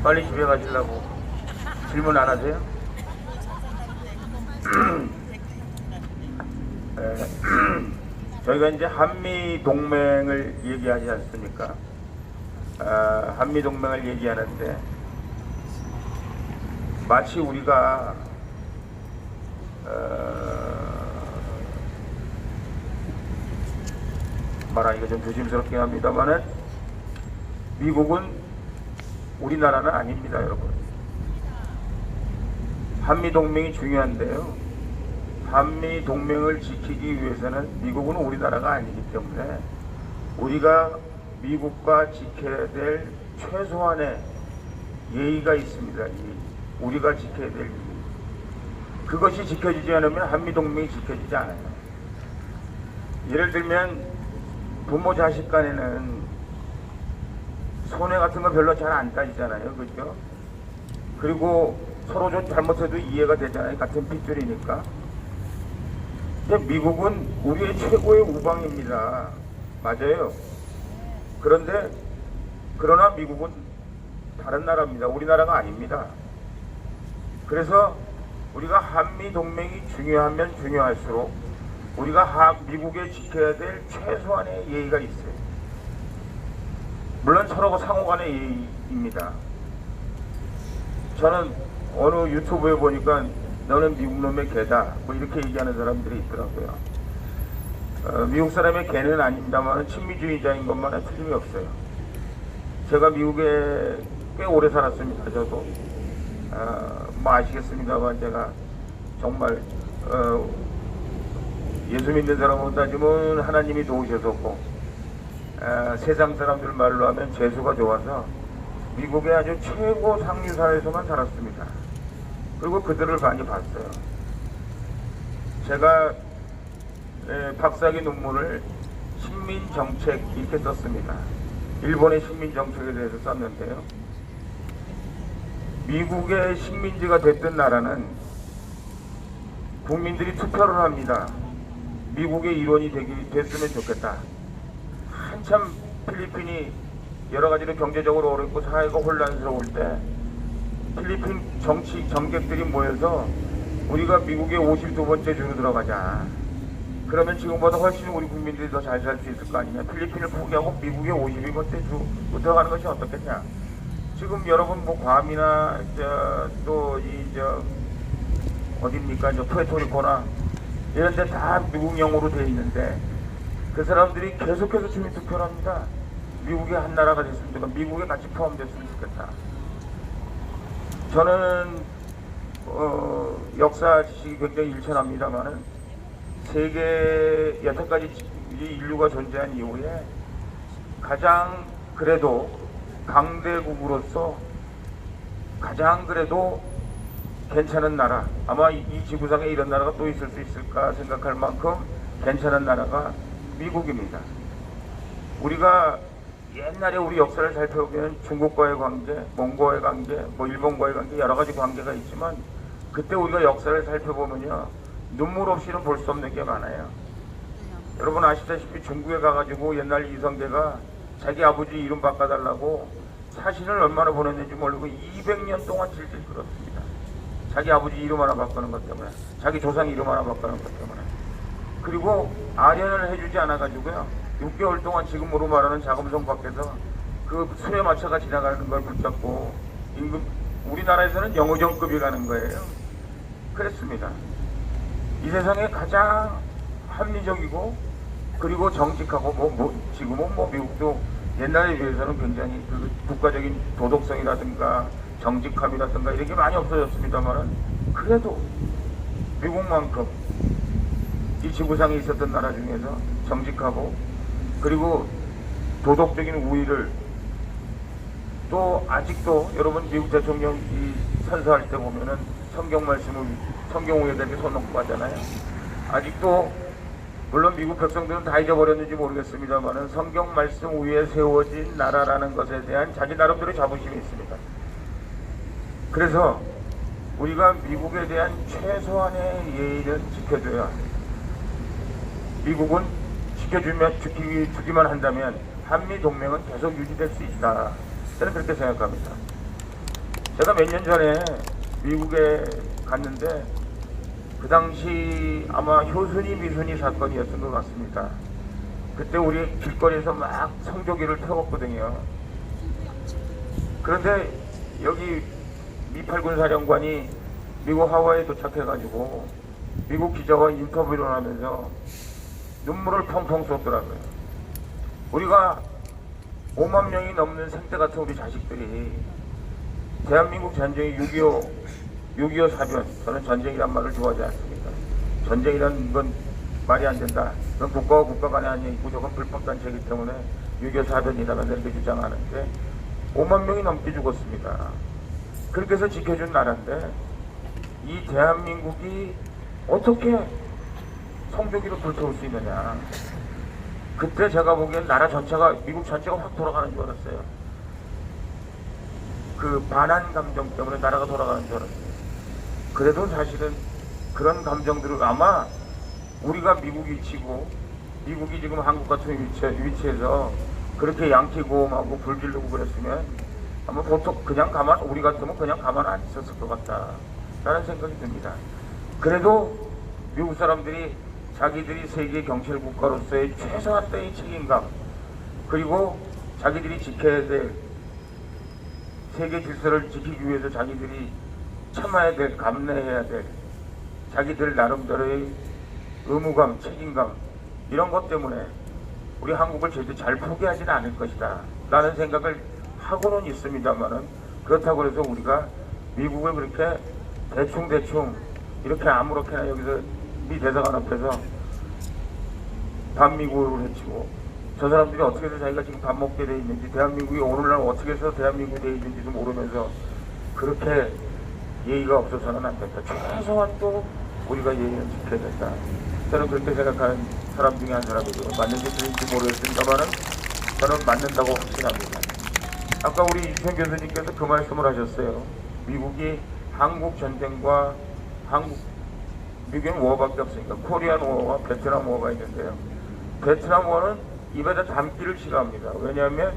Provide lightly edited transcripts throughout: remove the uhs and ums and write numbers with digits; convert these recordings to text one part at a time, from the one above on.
빨리 집에 가시려고 질문 안 하세요? 저희가 이제 한미 동맹을 얘기하지 않습니까? 한미 동맹을 얘기하는데 마치 우리가 말하기가 좀 조심스럽긴 합니다만은 미국은 우리나라는 아닙니다, 여러분. 한미 동맹이 중요한데요. 한미 동맹을 지키기 위해서는 미국은 우리나라가 아니기 때문에 우리가 미국과 지켜야 될 최소한의 예의가 있습니다. 우리가 지켜야 될 예의. 그것이 지켜지지 않으면 한미 동맹이 지켜지지 않아요. 예를 들면 부모 자식 간에는 손해 같은 거 별로 잘 안 따지잖아요, 그죠? 그리고 서로 좀 잘못해도 이해가 되잖아요, 같은 핏줄이니까. 근데 미국은 우리의 최고의 우방입니다. 맞아요. 그러나 미국은 다른 나라입니다. 우리나라가 아닙니다. 그래서 우리가 한미 동맹이 중요하면 중요할수록 우리가 미국에 지켜야 될 최소한의 예의가 있어요. 물론 서로가 상호간의 예의입니다. 저는 어느 유튜브에 보니까 너는 미국 놈의 개다 뭐 이렇게 얘기하는 사람들이 있더라고요. 미국 사람의 개는 아닙니다만 친미주의자인 것만은 틀림이 없어요. 제가 미국에 꽤 오래 살았습니다. 저도 뭐 아시겠습니다만 제가 정말 예수 믿는 사람으로 따지면 하나님이 도우셨었고 세상 사람들 말로 하면 재수가 좋아서 미국의 아주 최고 상류사회에서만 살았습니다. 그리고 그들을 많이 봤어요. 제가 박사학위 논문을 식민정책 이렇게 썼습니다. 일본의 식민정책에 대해서 썼는데요. 미국의 식민지가 됐던 나라는 국민들이 투표를 합니다. 미국의 일원이 됐으면 좋겠다. 한참 필리핀이 여러 가지로 경제적으로 어렵고 사회가 혼란스러울 때 필리핀 정객들이 모여서 우리가 미국의 52번째 주로 들어가자. 그러면 지금보다 훨씬 우리 국민들이 더 잘 살 수 있을 거 아니냐. 필리핀을 포기하고 미국의 52번째 주 들어가는 것이 어떻겠냐. 지금 여러분 뭐 괌이나 어딥니까 푸에르토리코나 이런 데 다 미국령으로 되어 있는데 그 사람들이 계속해서 주민투표를 합니다. 미국의 한 나라가 됐으면 좋겠다. 미국에 같이 포함됐으면 좋겠다. 저는 역사 지식이 굉장히 일천합니다만은 세계 여태까지 인류가 존재한 이후에 가장 그래도 강대국으로서 가장 그래도 괜찮은 나라, 아마 이 지구상에 이런 나라가 또 있을 수 있을까 생각할 만큼 괜찮은 나라가 미국입니다. 우리가 옛날에 우리 역사를 살펴보면 중국과의 관계, 몽고와의 관계, 뭐 일본과의 관계 여러 가지 관계가 있지만 그때 우리가 역사를 살펴보면요 눈물 없이는 볼 수 없는 게 많아요. 여러분 아시다시피 중국에 가가지고 옛날 이성계가 자기 아버지 이름 바꿔달라고 사신을 얼마나 보냈는지 모르고 200년 동안 질질 끌었습니다. 자기 아버지 이름 하나 바꾸는 것 때문에, 자기 조상 이름 하나 바꾸는 것 때문에. 그리고 아련을 해주지 않아가지고요 6개월 동안 지금으로 말하는 자금성 밖에서 그 술에 마차가 지나가는 걸 붙잡고 임금, 우리나라에서는 영의정급이 가는 거예요. 그랬습니다. 이 세상에 가장 합리적이고 그리고 정직하고 지금은 미국도 옛날에 비해서는 굉장히 그 국가적인 도덕성이라든가 정직함이라든가 이렇게 많이 없어졌습니다만은 그래도 미국만큼 이 지구상에 있었던 나라 중에서 정직하고 그리고 도덕적인 우위를 또 아직도 여러분 미국 대통령이 선서할 때 보면은 성경 말씀을 성경 위에다가 손 놓고 하잖아요. 아직도 물론 미국 백성들은 다 잊어버렸는지 모르겠습니다만은 성경 말씀 위에 세워진 나라라는 것에 대한 자기 나름대로 자부심이 있습니다. 그래서 우리가 미국에 대한 최소한의 예의를 지켜줘야 합니다. 미국은 지키기만 한다면 한미 동맹은 계속 유지될 수 있다. 저는 그렇게 생각합니다. 제가 몇 년 전에 미국에 갔는데 그 당시 아마 효순이 미순이 사건이었던 것 같습니다. 그때 우리 길거리에서 막 성조기를 태웠거든요. 그런데 여기 미팔군 사령관이 미국 하와이에 도착해가지고 미국 기자와 인터뷰를 하면서 눈물을 펑펑 쏟더라고요. 우리가 5만 명이 넘는 생태 같은 우리 자식들이 대한민국 전쟁이 6.25 사변, 저는 전쟁이란 말을 좋아하지 않습니다. 전쟁이란 건 말이 안 된다. 그건 국가와 국가 간에 아니고 저건 불법단체이기 때문에 6.25 사변이라면 이렇게 주장하는데 5만 명이 넘게 죽었습니다. 그렇게 해서 지켜준 나라인데 이 대한민국이 어떻게 성조기로 불태울 수 있느냐. 그때 제가 보기엔 나라 전체가, 미국 전체가 확 돌아가는 줄 알았어요. 그 반한 감정 때문에 나라가 돌아가는 줄 알았어요. 그래도 사실은 그런 감정들을 아마 우리가 미국이 치고 미국이 지금 한국 같은 위치에서 그렇게 양키고하고 불지르고 그랬으면 아마 보통 그냥 우리 같으면 그냥 가만 안 있었을 것 같다 라는 생각이 듭니다. 그래도 미국 사람들이 자기들이 세계 경찰 국가로서의 최소한도의 책임감, 그리고 자기들이 지켜야 될 세계 질서를 지키기 위해서 자기들이 참아야 될, 감내해야 될 자기들 나름대로의 의무감, 책임감, 이런 것 때문에 우리 한국을 절대 잘 포기하지는 않을 것이다 라는 생각을 하고는 있습니다만은, 그렇다고 해서 우리가 미국을 그렇게 대충 이렇게 아무렇게나 여기서 미 대사관 앞에서 반미국을 해치고, 저 사람들이 어떻게 해서 자기가 지금 밥 먹게 돼 있는지, 대한민국이 오늘날 어떻게 해서 대한민국이 돼 있는지도 모르면서 그렇게 예의가 없어서는 안 된다. 최소한 또 우리가 예의는 지켜야 된다. 저는 그렇게 생각하는 사람 중에 한 사람이고, 맞는지 틀린지 모르겠습니다만은 저는 맞는다고 확신합니다. 아까 우리 이천 교수님께서 그 말씀을 하셨어요. 미국이 한국 전쟁과 미국은 워밖에 없으니까 코리안 워와 베트남 워가 있는데요. 베트남 워는 입에다 담기를 싫어합니다. 왜냐하면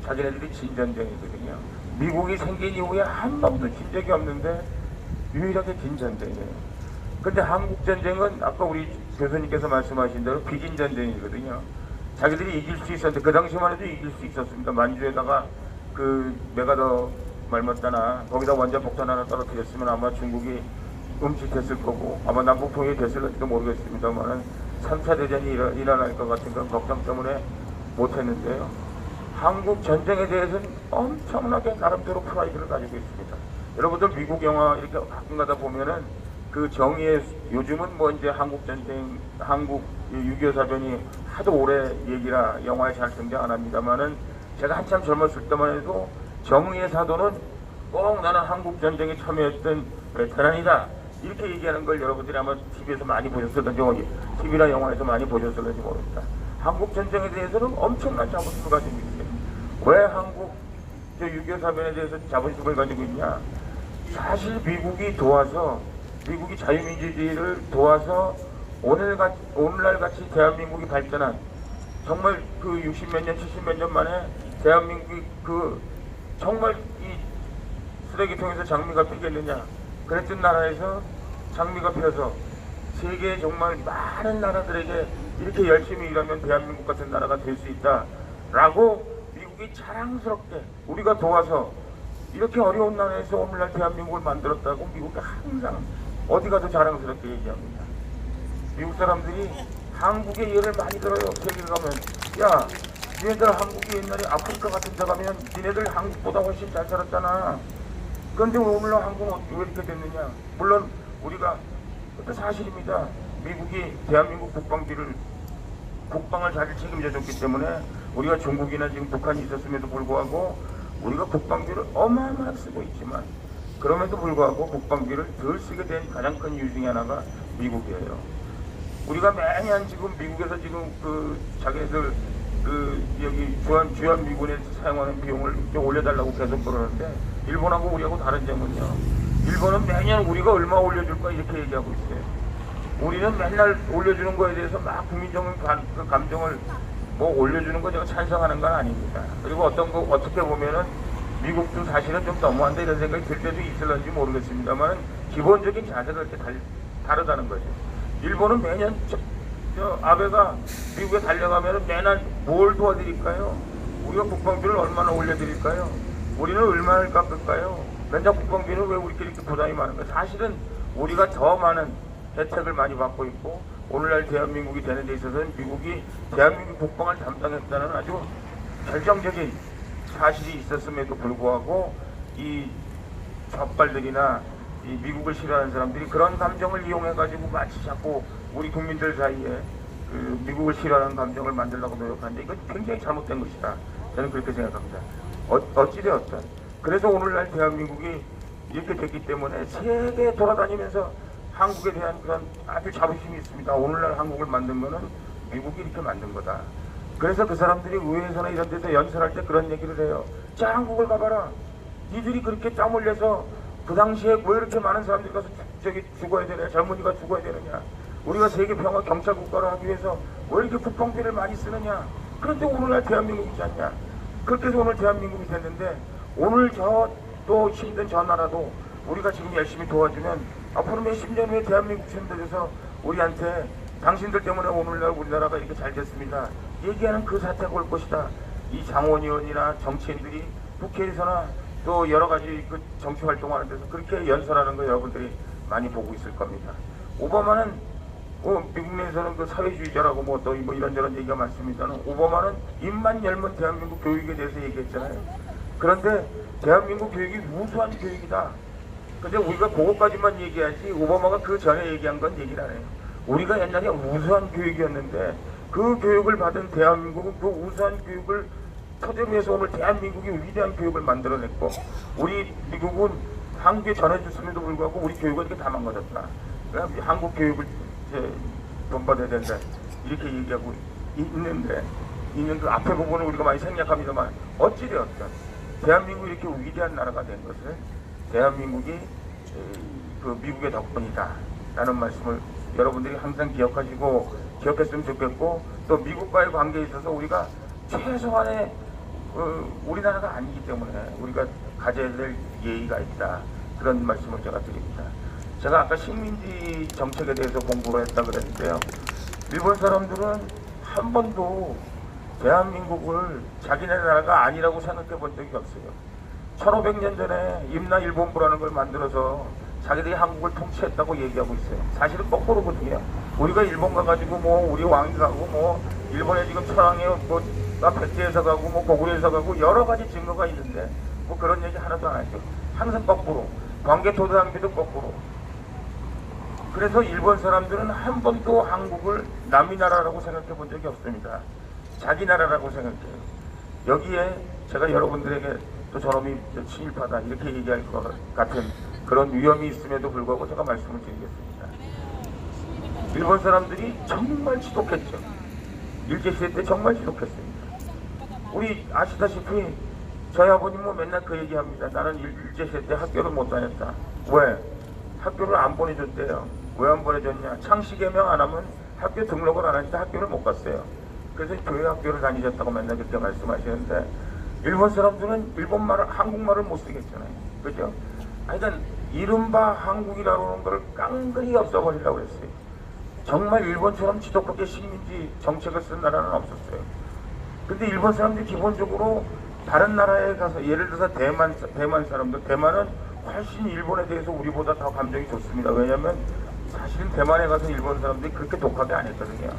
자기네들이 진 전쟁이거든요. 미국이 생긴 이후에 한 번도 진 적이 없는데 유일하게 진 전쟁이에요. 근데 한국 전쟁은 아까 우리 교수님께서 말씀하신 대로 비진 전쟁이거든요. 자기들이 이길 수 있었는데, 그 당시만 해도 이길 수 있었습니다. 만주에다가 그 메가더 말맞다나 거기다 원자 폭탄 하나 떨어뜨렸으면 아마 중국이 음식했을 거고, 아마 남북통일이 됐을지도 모르겠습니다만은 3차 대전이 일어날 것 같은 그런 걱정 때문에 못했는데요. 한국 전쟁에 대해서는 엄청나게 나름대로 프라이드를 가지고 있습니다. 여러분들 미국 영화 이렇게 가끔 가다 보면은 그 정의의, 요즘은 뭐 이제 한국 전쟁, 한국 6.25 사변이 하도 오래 얘기라 영화에 잘 등장 안 합니다만은, 제가 한참 젊었을 때만 해도 정의의 사도는 꼭 나는 한국 전쟁에 참여했던 베테랑이다 이렇게 얘기하는 걸 여러분들이 아마 TV에서 많이 보셨을런지, TV나 영화에서 많이 보셨을런지 모릅니다. 한국 전쟁에 대해서는 엄청난 자부심을 가지고 있어요. 왜 한국 6.25 사변에 대해서 자부심을 가지고 있냐? 사실 미국이 도와서, 미국이 자유민주주의를 도와서 오늘날 같이 대한민국이 발전한, 정말 그 60몇 년, 70몇 년 만에 대한민국이 그 정말 이 쓰레기통에서 장미가 피겠느냐 그랬던 나라에서 장미가 펴서 세계에 정말 많은 나라들에게 이렇게 열심히 일하면 대한민국 같은 나라가 될 수 있다 라고 미국이 자랑스럽게 우리가 도와서 이렇게 어려운 나라에서 오늘날 대한민국을 만들었다고 미국이 항상 어디 가도 자랑스럽게 얘기합니다. 미국 사람들이 한국의 예를 많이 들어요. 세계 가면, 야, 니네들 한국이 옛날에 아프리카 같은 데 가면 니네들 한국보다 훨씬 잘 살았잖아. 그런데 오늘날 한국은 왜 이렇게 됐느냐? 물론 우리가, 그것도 사실입니다. 미국이 대한민국 국방을 잘 책임져 줬기 때문에 우리가 중국이나 지금 북한이 있었음에도 불구하고 우리가 국방비를 어마어마하게 쓰고 있지만, 그럼에도 불구하고 국방비를 덜 쓰게 된 가장 큰 이유 중에 하나가 미국이에요. 우리가 매년 지금 미국에서 지금 그 자기네들 그 여기 주한미군에 사용하는 비용을 좀 올려달라고 계속 그러는데, 일본하고 우리하고 다른 점은요, 일본은 매년 우리가 얼마 올려줄까 이렇게 얘기하고 있어요. 우리는 맨날 올려주는 거에 대해서 막 국민적인 그 감정을 뭐 올려주는 거 제가 찬성하는 건 아닙니다. 그리고 어떻게 보면은 미국도 사실은 좀 너무한다 이런 생각이 들 때도 있을런지 모르겠습니다만 기본적인 자세가 이렇게 다르다는 거죠. 일본은 매년 아베가 미국에 달려가면 매년 뭘 도와드릴까요? 우리가 국방비를 얼마나 올려드릴까요? 우리는 얼마를 깎을까요? 맨날 국방비는 왜 우리끼리 이렇게 부담이 많은가? 사실은 우리가 더 많은 혜택을 많이 받고 있고 오늘날 대한민국이 되는 데 있어서는 미국이 대한민국 국방을 담당했다는 아주 결정적인 사실이 있었음에도 불구하고 이 적발들이나 이 미국을 싫어하는 사람들이 그런 감정을 이용해가지고 마치 자꾸 우리 국민들 사이에 그 미국을 싫어하는 감정을 만들려고 노력하는데 이건 굉장히 잘못된 것이다. 저는 그렇게 생각합니다. 어찌되었든 그래서 오늘날 대한민국이 이렇게 됐기 때문에 세계 돌아다니면서 한국에 대한 그런 아주 자부심이 있습니다. 오늘날 한국을 만든 거는 미국이 이렇게 만든 거다. 그래서 그 사람들이 의회에서나 이런 데서 연설할 때 그런 얘기를 해요. 자, 한국을 가봐라. 니들이 그렇게 땀 흘려서 그 당시에 왜 이렇게 많은 사람들이 가서 죽어야 되냐, 젊은이가 죽어야 되느냐, 우리가 세계 평화 경찰 국가를 하기 위해서 왜 이렇게 국방비를 많이 쓰느냐. 그런데 오늘날 대한민국이지 않냐. 그렇게 해서 오늘 대한민국이 됐는데 오늘 또 힘든 저 나라도 우리가 지금 열심히 도와주면 앞으로 몇십 년 후에 대한민국처럼 돼서 우리한테 당신들 때문에 오늘날 우리나라가 이렇게 잘 됐습니다. 얘기하는 그 사태가 올 것이다. 이 장원 의원이나 정치인들이 국회에서나 또 여러 가지 그 정치 활동하는 데서 그렇게 연설하는 거 여러분들이 많이 보고 있을 겁니다. 오바마는 미국 내에서는 그 사회주의자라고 뭐 이런저런 얘기가 많습니다만 오바마는 입만 열면 대한민국 교육에 대해서 얘기했잖아요. 그런데 대한민국 교육이 우수한 교육이다. 근데 우리가 그것까지만 얘기하지 오바마가 그 전에 얘기한 건 얘기를 안 해요. 우리가 옛날에 우수한 교육이었는데 그 교육을 받은 대한민국은 그 우수한 교육을 토대로 해서 오늘 대한민국이 위대한 교육을 만들어냈고 우리 미국은 한국에 전해줬음에도 불구하고 우리 교육은 이렇게 다 망가졌다. 그러니까 한국 교육을 이제 본받아야 된다. 이렇게 얘기하고 있는 그 앞에 부분을 우리가 많이 생략합니다만 어찌되었든 대한민국이 이렇게 위대한 나라가 된 것은 대한민국이 그 미국의 덕분이다 라는 말씀을 여러분들이 항상 기억했으면 좋겠고 또 미국과의 관계에 있어서 우리가 최소한의 우리나라가 아니기 때문에 우리가 가져야 될 예의가 있다. 그런 말씀을 제가 드립니다. 제가 아까 식민지 정책에 대해서 공부를 했다 그랬는데요. 일본 사람들은 한 번도 대한민국을 자기네 나라가 아니라고 생각해 본 적이 없어요. 1500년 전에 임나일본부라는 걸 만들어서 자기들이 한국을 통치했다고 얘기하고 있어요. 사실은 거꾸로거든요. 우리가 일본 가가지고 뭐 우리 왕이 가고 뭐 일본에 지금 천황에 뭐 백제에서 가고 뭐 고구려에서 가고 여러 가지 증거가 있는데 뭐 그런 얘기 하나도 안 하죠. 항상 거꾸로. 광개토대왕비도 거꾸로. 그래서 일본 사람들은 한 번도 한국을 남의 나라라고 생각해 본 적이 없습니다. 자기 나라라고 생각해요. 여기에 제가 여러분들에게 또 저놈이 친일파다 이렇게 얘기할 것 같은 그런 위험이 있음에도 불구하고 제가 말씀을 드리겠습니다. 일본 사람들이 정말 지독했죠. 일제시대 때 정말 지독했습니다. 우리 아시다시피 저희 아버님은 맨날 그 얘기합니다. 나는 일제시대 때 학교를 못 다녔다. 왜? 학교를 안 보내줬대요. 왜 안 보내줬냐? 창씨 개명 안 하면 학교 등록을 안 하니까 학교를 못 갔어요. 그래서 교회 학교를 다니셨다고 맨날 그렇게 말씀하시는데 일본 사람들은 한국말을 못 쓰겠잖아요. 그죠? 하여튼 이른바 한국이라는 걸 깡그리 없애버리려고 했어요. 정말 일본처럼 지독하게 식민지 정책을 쓴 나라는 없었어요. 근데 일본 사람들이 기본적으로 다른 나라에 가서 예를 들어서 대만 사람들, 대만은 훨씬 일본에 대해서 우리보다 더 감정이 좋습니다. 왜냐하면 사실은 대만에 가서 일본 사람들이 그렇게 독하게 안 했거든요.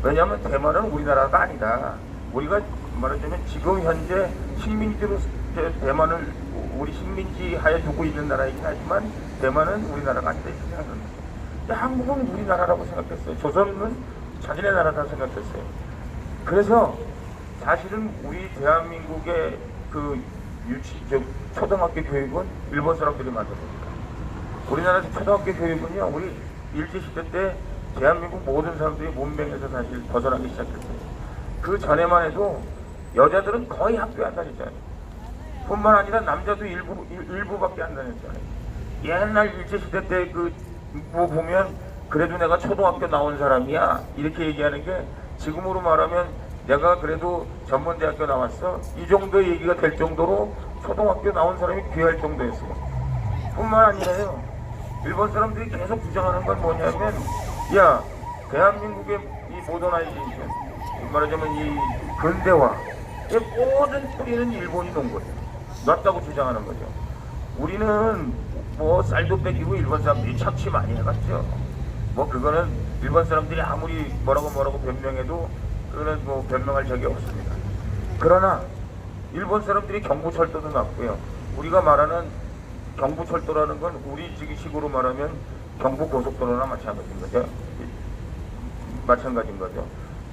왜냐하면 대만은 우리나라가 아니다. 우리가 말하자면 지금 현재 식민지로 대만을 우리 식민지 하에 두고 있는 나라이긴 하지만 대만은 우리나라가 아니다 이렇게 생각합니다. 근데 한국은 우리나라라고 생각했어요. 조선은 자기네 나라다 생각했어요. 그래서 사실은 우리 대한민국의 그 초등학교 교육은 일본 사람들이 만들었습니다. 우리나라 초등학교 교육은요, 우리 일제시대 때 대한민국 모든 사람들이 문맹에서 사실 벗어나기 시작했어요. 그 전에만 해도 여자들은 거의 학교에 안 다녔잖아요. 뿐만 아니라 남자도 일부밖에 안 다녔잖아요. 옛날 일제시대 때 뭐 보면 그래도 내가 초등학교 나온 사람이야 이렇게 얘기하는 게 지금으로 말하면 내가 그래도 전문대학교 나왔어 이 정도 얘기가 될 정도로 초등학교 나온 사람이 귀할 정도였어요. 뿐만 아니라요, 일본 사람들이 계속 주장하는 건 뭐냐면, 야, 대한민국의 이 모더나이제이션, 말하자면 이 근대화, 이 모든 뿌리는 일본이 놓은 거예요. 놨다고 주장하는 거죠. 우리는 뭐 쌀도 뺏기고 일본 사람들이 착취 많이 해갔죠. 뭐 그거는 일본 사람들이 아무리 뭐라고 변명해도 그거는 뭐 변명할 적이 없습니다. 그러나 일본 사람들이 경부철도도 놨고요. 우리가 말하는 경부철도라는 건 우리 식으로 말하면 경부고속도로나 마찬가지인 거죠.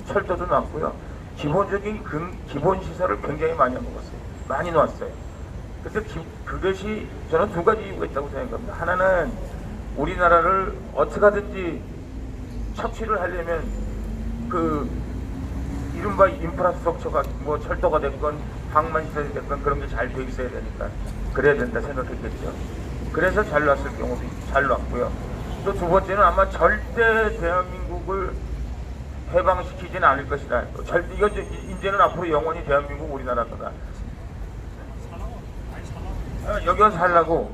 철도도 놨고요. 기본적인 기본 시설을 굉장히 많이 한 것 같아요. 많이 놨어요. 그래서 그것이 저는 두 가지 이유가 있다고 생각합니다. 하나는 우리나라를 어떻게 하든지 착취를 하려면 그 이른바 인프라스트럭처가 뭐 철도가 됐건 항만시설이 됐건 그런 게 잘 돼 있어야 되니까 그래야 된다 생각했겠죠. 그래서 잘 놨을 경우도 잘 놨고요. 또 두 번째는 아마 절대 대한민국을 해방시키지는 않을 것이다. 절대 이제는 앞으로 영원히 대한민국 우리나라 거다. 여기 와서 살라고.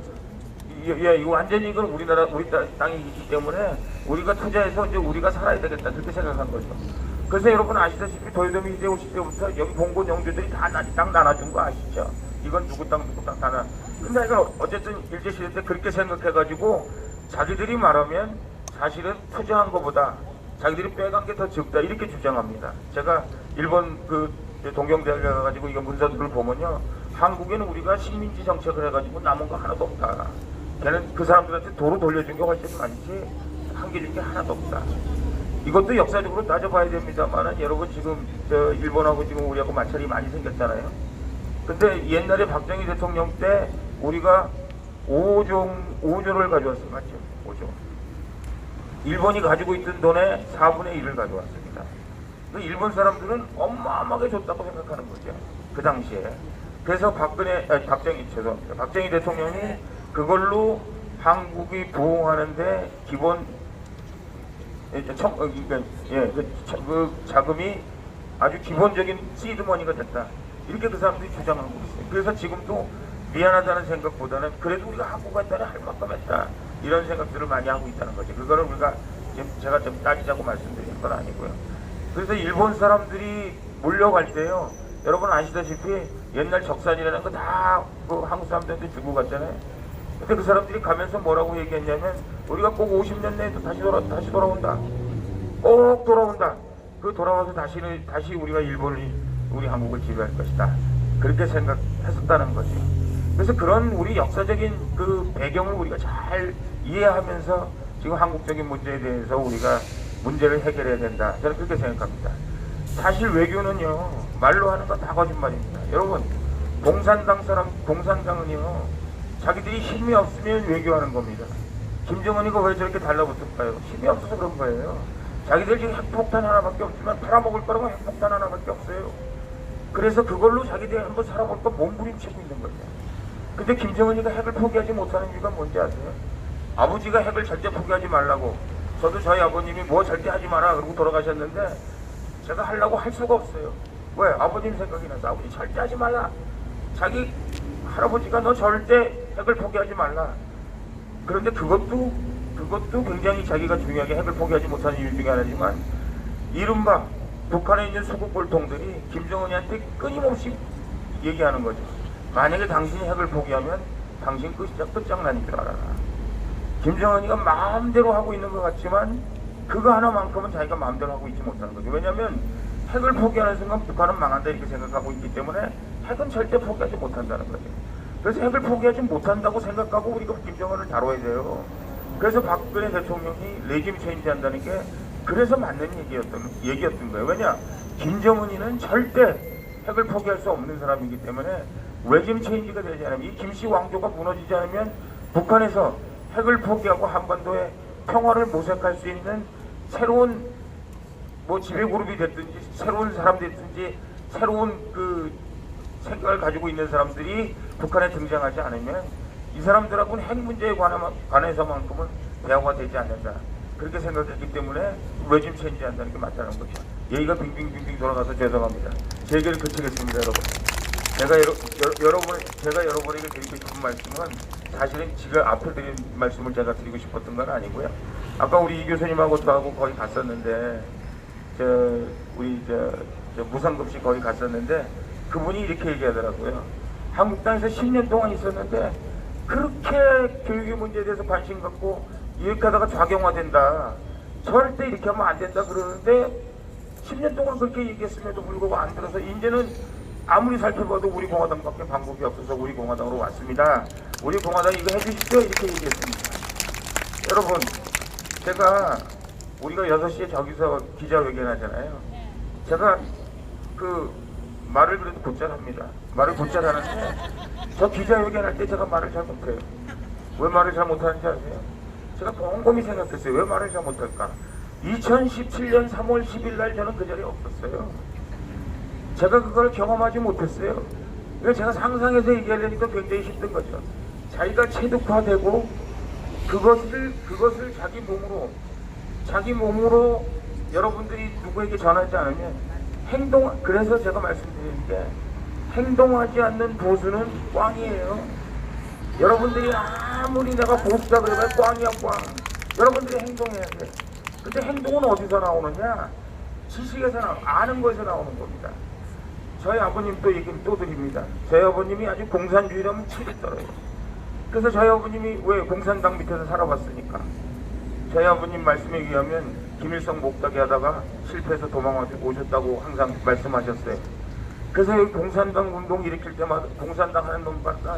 이거 완전히 이건 우리 땅이기 때문에 우리가 투자해서 이제 우리가 살아야 되겠다 그렇게 생각한 거죠. 그래서 여러분 아시다시피 도요토미 히데요시 때부터 여기 봉건 영주들이 다 땅 나눠준 거 아시죠? 이건 누구 땅 다 나. 근데 내가 어쨌든 일제시대 때 그렇게 생각해가지고 자기들이 말하면 사실은 투자한 것보다 자기들이 빼간 게 더 적다 이렇게 주장합니다. 제가 일본 그 동경대학에 가가지고 이거 문서들을 보면요, 한국에는 우리가 식민지 정책을 해가지고 남은 거 하나도 없다. 걔는 그 사람들한테 도로 돌려준 게 훨씬 많지 한계준 게 하나도 없다. 이것도 역사적으로 따져봐야 됩니다만 여러분 지금 일본하고 지금 우리하고 마찰이 많이 생겼잖아요. 근데 옛날에 박정희 대통령 때 우리가 5조를 가져왔어요. 맞죠? 5조. 일본이 가지고 있던 돈의 4분의 1을 가져왔습니다. 일본 사람들은 어마어마하게 줬다고 생각하는 거죠. 그 당시에. 그래서 박정희 대통령이 그걸로 한국이 부흥하는데 기본 그 자금이 아주 기본적인 시드머니가 됐다. 이렇게 그 사람들이 주장하고 있어요. 그래서 지금도 미안하다는 생각보다는 그래도 우리가 한국 한다는 할 만큼 했다. 이런 생각들을 많이 하고 있다는 거죠. 그거는 우리가 지금 제가 좀 따지자고 말씀드린 건 아니고요. 그래서 일본 사람들이 몰려갈 때요, 여러분 아시다시피 옛날 적산이라는 거 다 그 한국 사람들한테 주고 갔잖아요. 근데 그 사람들이 가면서 뭐라고 얘기했냐면 우리가 꼭 50년 내에도 다시 돌아온다. 꼭 돌아온다. 그 돌아와서 다시 우리가 우리 한국을 지배할 것이다. 그렇게 생각했었다는 거죠. 그래서 그런 우리 역사적인 그 배경을 우리가 잘 이해하면서 지금 한국적인 문제에 대해서 우리가 문제를 해결해야 된다. 저는 그렇게 생각합니다. 사실 외교는요, 말로 하는 건 다 거짓말입니다. 여러분, 공산당은요, 자기들이 힘이 없으면 외교하는 겁니다. 김정은이가 왜 저렇게 달라붙을까요? 힘이 없어서 그런 거예요. 자기들 지금 핵폭탄 하나밖에 없지만 팔아먹을 거라고 핵폭탄 하나밖에 없어요. 그래서 그걸로 자기들이 한번 살아볼 거 몸부림치고 있는 거죠. 근데 김정은이가 핵을 포기하지 못하는 이유가 뭔지 아세요? 아버지가 핵을 절대 포기하지 말라고, 저도 저희 아버님이 뭐 절대 하지 마라 그러고 돌아가셨는데 제가 하려고 할 수가 없어요. 왜? 아버님 생각이 나서 아버지 절대 하지 말라. 자기 할아버지가 너 절대 핵을 포기하지 말라. 그런데 그것도 굉장히 자기가 중요하게 핵을 포기하지 못하는 이유 중에 하나지만 이른바 북한에 있는 소국 골통들이 김정은이한테 끊임없이 얘기하는 거죠. 만약에 당신이 핵을 포기하면 당신 끝장나는 줄 알아라. 김정은이가 마음대로 하고 있는 것 같지만 그거 하나만큼은 자기가 마음대로 하고 있지 못하는 거죠. 왜냐하면 핵을 포기하는 순간 북한은 망한다 이렇게 생각하고 있기 때문에 핵은 절대 포기하지 못한다는 거죠. 그래서 핵을 포기하지 못한다고 생각하고 우리가 김정은을 다뤄야 돼요. 그래서 박근혜 대통령이 레짐 체인지 한다는 게 그래서 맞는 얘기였던 거예요. 왜냐? 김정은이는 절대 핵을 포기할 수 없는 사람이기 때문에 레짐 체인지가 되지 않으면, 이 김씨 왕조가 무너지지 않으면 북한에서 핵을 포기하고 한반도에 평화를 모색할 수 있는 새로운 뭐 지배그룹이 됐든지 새로운 사람들이 됐든지 새로운 그 생각을 가지고 있는 사람들이 북한에 등장하지 않으면 이 사람들하고는 핵 문제에 관해서만큼은 대화가 되지 않는다. 그렇게 생각했기 때문에 레짐 체인지 한다는 게 맞다는 거죠. 얘기가 빙빙빙빙 돌아가서 죄송합니다. 제 얘기를 그치겠습니다, 여러분. 제가 여러분에게 드리고 싶은 말씀은 사실은 지가 앞에 드린 말씀을 제가 드리고 싶었던 건 아니고요. 아까 우리 이 교수님하고 저하고 거기 갔었는데, 저 무상급식 거기 갔었는데, 그분이 이렇게 얘기하더라고요. 한국 땅에서 10년 동안 있었는데, 그렇게 교육의 문제에 대해서 관심 갖고, 이렇게 하다가 좌경화된다. 절대 이렇게 하면 안 된다 그러는데, 10년 동안 그렇게 얘기했음에도 불구하고 안 들어서, 이제는 아무리 살펴봐도 우리 공화당밖에 방법이 없어서 우리 공화당으로 왔습니다. 우리 공화당 이거 해주십시오. 이렇게 얘기했습니다. 여러분, 우리가 6시에 저기서 기자회견 하잖아요. 제가 말을 그래도 곧잘 합니다. 말을 곧잘 하는데, 저 기자회견 할 때 제가 말을 잘 못해요. 왜 말을 잘 못하는지 아세요? 제가 곰곰이 생각했어요. 왜 말을 잘 못할까? 2017년 3월 10일 날 저는 그 자리에 없었어요. 제가 그걸 경험하지 못했어요. 그러니까 제가 상상해서 얘기하려니까 굉장히 힘든 거죠. 자기가 체득화되고 그것을 자기 몸으로 여러분들이 누구에게 전하지 않으면 그래서 제가 말씀드리는 게, 행동하지 않는 보수는 꽝이에요. 여러분들이 아무리 내가 보수다 그러면 꽝이야, 꽝. 여러분들이 행동해야 돼. 근데 행동은 어디서 나오느냐? 지식에서 아는 거에서 나오는 겁니다. 저희 아버님 또 얘기 또 드립니다. 저희 아버님이 아주 공산주의라면 칠이 떨어요. 그래서 저희 아버님이 왜 공산당 밑에서 살아봤으니까. 저희 아버님 말씀에 의하면 김일성 목다기 하다가 실패해서 도망오셨다고 항상 말씀하셨어요. 그래서 여기 공산당 운동 일으킬 때마다 공산당 하는 놈마다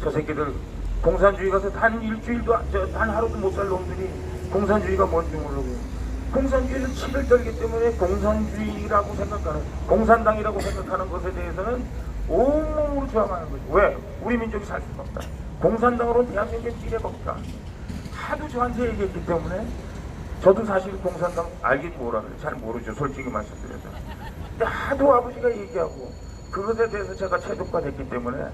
저 새끼들 공산주의 가서 단 일주일도 단 하루도 못 살 놈들이 공산주의가 뭔지 모르고, 공산주의는 치를 떨기 때문에 공산주의라고 생각하는, 공산당이라고 생각하는 것에 대해서는 온몸으로 저항하는 거죠. 왜? 우리 민족이 살 수가 없다. 공산당으로는 대한민국의 미래가 없다. 하도 저한테 얘기했기 때문에, 저도 사실 공산당 알긴 잘 모르죠. 솔직히 말씀드려서. 근데 하도 아버지가 얘기하고 그것에 대해서 제가 체득화됐기 때문에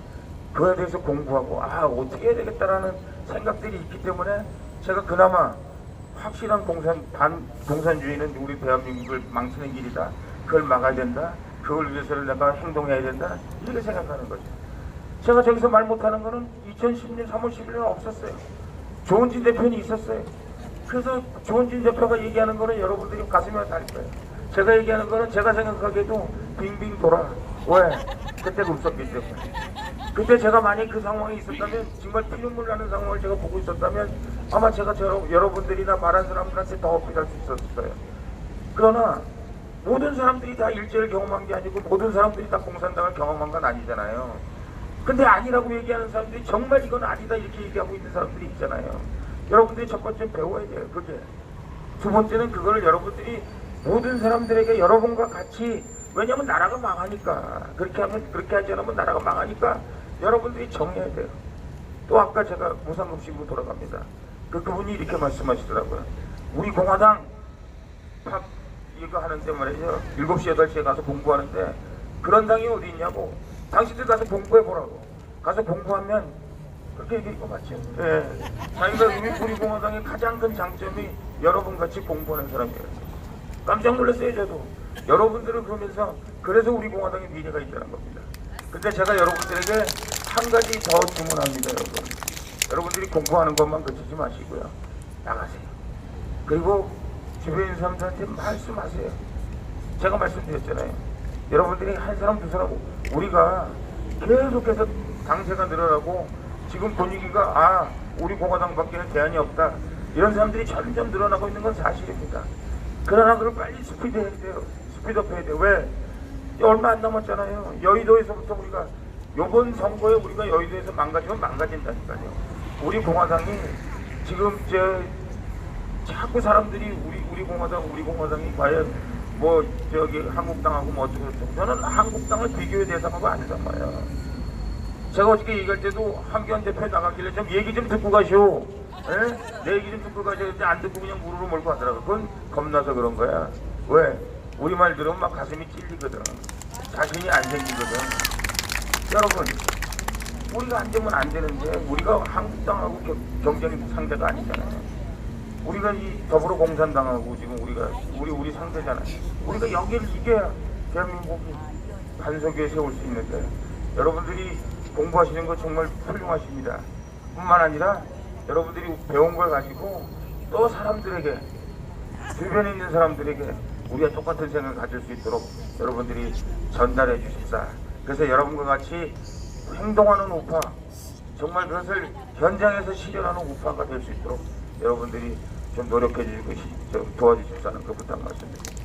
그거에 대해서 공부하고 어떻게 해야 되겠다라는 생각들이 있기 때문에 제가 그나마 확실한 공산주의는 우리 대한민국을 망치는 길이다. 그걸 막아야 된다. 그걸 위해서는 내가 행동해야 된다. 이렇게 생각하는 거죠. 제가 저기서 말 못하는 거는 2010년 3월 11일에 없었어요. 조은진 대표는 있었어요. 그래서 조은진 대표가 얘기하는 거는 여러분들이 가슴이 아파할 거예요. 제가 얘기하는 거는 제가 생각하기에도 빙빙 돌아. 왜? 그때가 없었기 때문에. 그때 제가 만약 그 상황이 있었다면, 정말 피눈물 나는 상황을 제가 보고 있었다면 아마 제가 여러분들이나 말한 사람들한테 더 어필할 수 있었어요. 그러나 모든 사람들이 다 일제를 경험한 게 아니고 모든 사람들이 다 공산당을 경험한 건 아니잖아요. 근데 아니라고 얘기하는 사람들이 정말 이건 아니다 이렇게 얘기하고 있는 사람들이 있잖아요. 여러분들이 첫 번째 배워야 돼요. 그게. 두 번째는 그거를 여러분들이 모든 사람들에게 여러분과 같이, 왜냐면 나라가 망하니까, 그렇게 하지 않으면 나라가 망하니까 여러분들이 정해야 돼요. 또 아까 제가 무상급식으로 돌아갑니다. 그분이 이렇게 말씀하시더라고요. 우리 공화당 이거 하는데 말이죠. 7시, 8시에 가서 공부하는데 그런 당이 어디 있냐고. 당신들 가서 공부해보라고. 가서 공부하면 그렇게 얘기할 거 맞죠? 예. 자기가 우리 공화당의 가장 큰 장점이 여러분같이 공부하는 사람이에요. 깜짝 놀랐어요, 저도. 여러분들은 그래서 우리 공화당의 미래가 있다는 겁니다. 근데 제가 여러분들에게 한 가지 더 주문합니다, 여러분. 여러분들이 공부하는 것만 그치지 마시고요. 나가세요. 그리고 주변에 있는 사람들한테 말씀하세요. 제가 말씀드렸잖아요. 여러분들이 한 사람, 두 사람, 우리가 계속해서 당세가 늘어나고 지금 분위기가 우리 공화당밖에는 대안이 없다. 이런 사람들이 점점 늘어나고 있는 건 사실입니다. 그러나 그걸 빨리 스피드해야 돼요. 스피드업해야 돼요. 왜? 얼마 안 남았잖아요. 여의도에서부터 우리가 요번 선거에 우리가 여의도에서 망가지면 망가진다니까요. 우리 공화당이 지금 자꾸 사람들이 우리 공화당이 과연 한국당하고 어쩌고 저쩌고. 저는 한국당을 비교의 대상하고 아니단 말이야. 제가 어저께 얘기할 때도 한기현 대표 나가길래 좀 얘기 좀 듣고 가시오. 에? 내 얘기 좀 듣고 가셔야 되는데 안 듣고 그냥 무릎을 몰고 하더라고. 그건 겁나서 그런 거야. 왜? 우리 말 들으면 막 가슴이 찔리거든. 자신이 안 생기거든. 여러분, 우리가 안 되면 안 되는데 우리가 한국당하고 경쟁 상대가 아니잖아요. 우리가 이 더불어공산당하고 지금 우리 상대잖아요. 우리가 여기를 이겨야 대한민국이 반석 위에 세울 수 있는데 여러분들이 공부하시는 거 정말 훌륭하십니다. 뿐만 아니라 여러분들이 배운 걸 가지고 또 사람들에게, 주변에 있는 사람들에게 우리가 똑같은 생각을 가질 수 있도록 여러분들이 전달해 주십사. 그래서 여러분과 같이 행동하는 우파, 정말 그것을 현장에서 실현하는 우파가 될 수 있도록 여러분들이 좀 노력해 주시고 좀 도와주십사는 그 부탁 말씀드립니다.